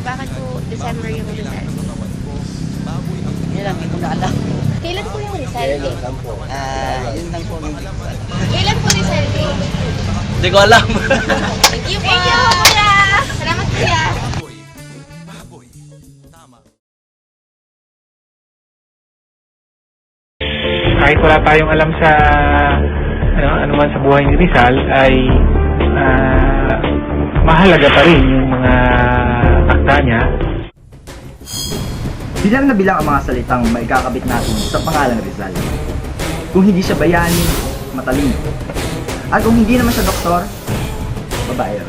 Bakit po December yung Rizal? Yun lang, hindi ko na alam. Kailan po yung Rizal Day? Yun lang po yung Kailan po Rizal Day? Hindi ko alam. Thank you po! Thank you, kuya! Salamat, kuya! Kahit wala tayong alam sa ano man sa buhay ni Rizal ay mahalaga pa rin yung mga akta niya. Bilang na bilang ang mga salitang maikakabit natin sa pangalang Rizal. Kung hindi siya bayani, matalino. At kung hindi naman siya doktor, babaero.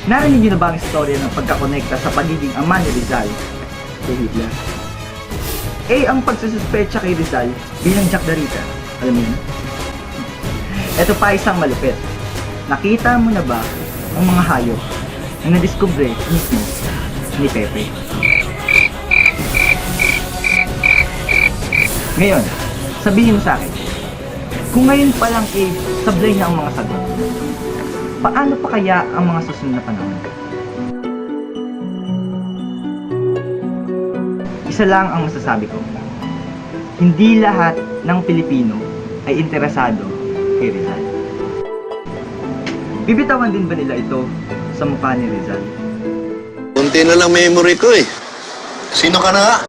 Narinig niyo na ba ang istorya ng pagkakonekta sa pagiging ama ni Rizal kay Hitler? Ang pagsususpecha kay Rizal bilang Jack the Ripper. Alam mo yun? Ito pa isang malupit. Nakita mo na ba ang mga hayop na nadiskubre mismo ni Pepe? Ngayon, sabihin mo sa akin, kung ngayon pa lang sablay niya ang mga sagot, paano pa kaya ang mga susunod na panahon? Isa lang ang masasabi ko. Hindi lahat ng Pilipino ay interesado kay Rizal. Bibitawan din ba nila ito sa mukha ni Rizal? Kunti na lang memory ko eh. Sino ka na nga?